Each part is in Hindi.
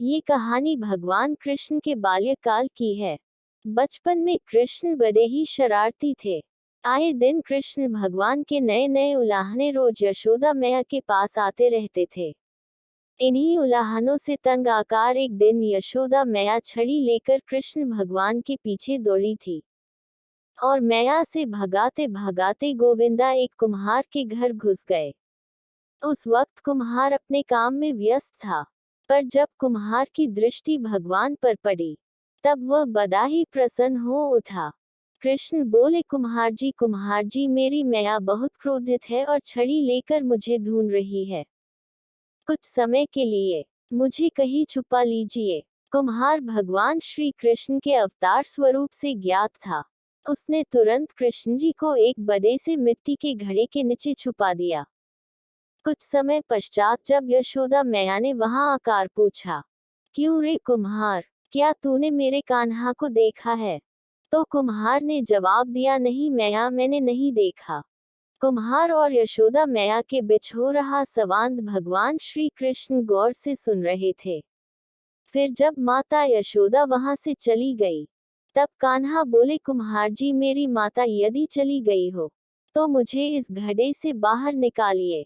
ये कहानी भगवान कृष्ण के बाल्यकाल की है। बचपन में कृष्ण बड़े ही शरारती थे। आए दिन कृष्ण भगवान के नए नए उलाहने रोज यशोदा मैया के पास आते रहते थे। इन्हीं उलाहनों से तंग आकर एक दिन यशोदा मैया छड़ी लेकर कृष्ण भगवान के पीछे दौड़ी थी और मैया से भगाते भगाते गोविंदा एक कुम्हार के घर घुस गए। उस वक्त कुम्हार अपने काम में व्यस्त था, पर जब कुम्हार की दृष्टि भगवान पर पड़ी, तब वह बड़ा ही प्रसन्न हो उठा। कृष्ण बोले, कुम्हार जी, मेरी मैया बहुत क्रोधित है और छड़ी लेकर मुझे ढूंढ रही है। कुछ समय के लिए मुझे कहीं छुपा लीजिए। कुम्हार भगवान श्री कृष्ण के अवतार स्वरूप से ज्ञात था। उसने तुरंत कृष्ण जी को एक बड़े से मिट्टी के घड़े के नीचे छुपा दिया। कुछ समय पश्चात जब यशोदा मैया ने वहां आकर पूछा, क्यों रे कुम्हार, क्या तूने मेरे कान्हा को देखा है? तो कुम्हार ने जवाब दिया, नहीं मैया, मैंने नहीं देखा। कुम्हार और यशोदा मैया के बीच हो रहा संवाद भगवान श्री कृष्ण गौर से सुन रहे थे। फिर जब माता यशोदा वहां से चली गई, तब कान्हा बोले, कुम्हार जी, मेरी माता यदि चली गई हो तो मुझे इस घड़े से बाहर निकालिए।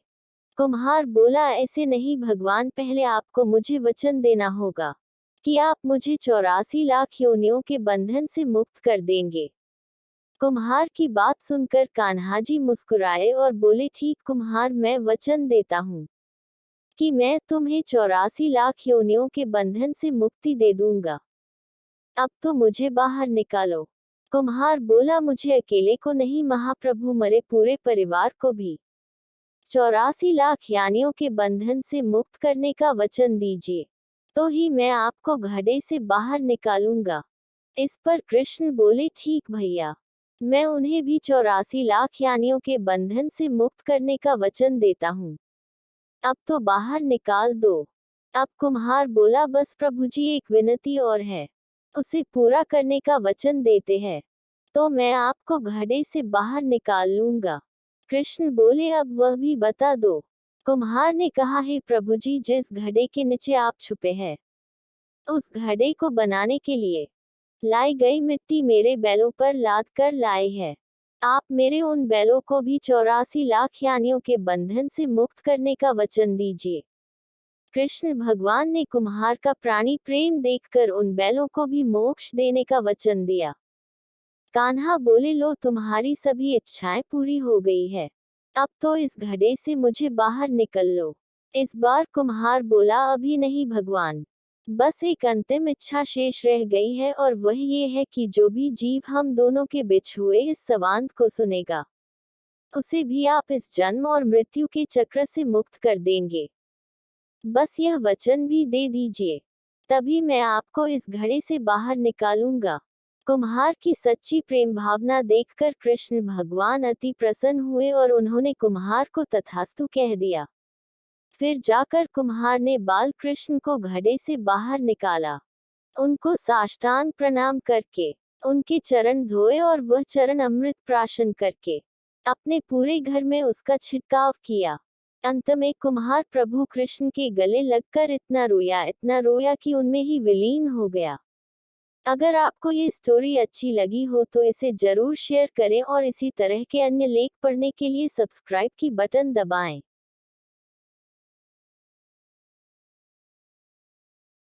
कुम्हार बोला, ऐसे नहीं भगवान, पहले आपको मुझे वचन देना होगा कि आप मुझे 84 लाख योनियों के बंधन से मुक्त कर देंगे। कुम्हार की बात सुनकर कान्हा जी मुस्कुराए और बोले, ठीक कुम्हार, मैं वचन देता हूँ कि मैं तुम्हें 84 लाख योनियों के बंधन से मुक्ति दे दूंगा। अब तो मुझे बाहर निकालो। कुम्हार बोला, मुझे अकेले को नहीं महाप्रभु, मरे पूरे परिवार को भी 84 लाख यानियों के बंधन से मुक्त करने का वचन दीजिए, तो ही मैं आपको घड़े से बाहर निकालूंगा। इस पर कृष्ण बोले, ठीक भैया, मैं उन्हें भी 84 लाख यानियों के बंधन से मुक्त करने का वचन देता हूँ। अब तो बाहर निकाल दो। अब कुम्हार बोला, बस प्रभु जी, एक विनती और है, उसे पूरा करने का वचन देते हैं तो मैं आपको घड़े से बाहर निकाल लूंगा। कृष्ण बोले, अब वह भी बता दो। कुम्हार ने कहा, है प्रभु जी, जिस घड़े के नीचे आप छुपे हैं, उस घड़े को बनाने के लिए लाई गई मिट्टी मेरे बैलों पर लाद कर लाए है। आप मेरे उन बैलों को भी 84 लाख यानियों के बंधन से मुक्त करने का वचन दीजिए। कृष्ण भगवान ने कुम्हार का प्राणी प्रेम देखकर उन बैलों को भी मोक्ष देने का वचन दिया। कान्हा बोले, लो, तुम्हारी सभी इच्छाएं पूरी हो गई है, अब तो इस घड़े से मुझे बाहर निकल लो। इस बार कुम्हार बोला, अभी नहीं भगवान, बस एक अंतिम इच्छा शेष रह गई है, और वह ये है कि जो भी जीव हम दोनों के बीच हुए इस संवाद को सुनेगा, उसे भी आप इस जन्म और मृत्यु के चक्र से मुक्त कर देंगे। बस यह वचन भी दे दीजिए, तभी मैं आपको इस घड़े से बाहर निकालूंगा। कुम्हार की सच्ची प्रेम भावना देखकर कृष्ण भगवान अति प्रसन्न हुए और उन्होंने कुम्हार को तथास्तु कह दिया। फिर जाकर कुम्हार ने बाल कृष्ण को घड़े से बाहर निकाला। उनको साष्टांग प्रणाम करके उनके चरण धोए और वह चरण अमृत प्राशन करके अपने पूरे घर में उसका छिड़काव किया। अंत में कुम्हार प्रभु कृष्ण के गले लगकर इतना रोया कि उनमें ही विलीन हो गया। अगर आपको ये स्टोरी अच्छी लगी हो तो इसे जरूर शेयर करें और इसी तरह के अन्य लेख पढ़ने के लिए सब्सक्राइब की बटन दबाएं।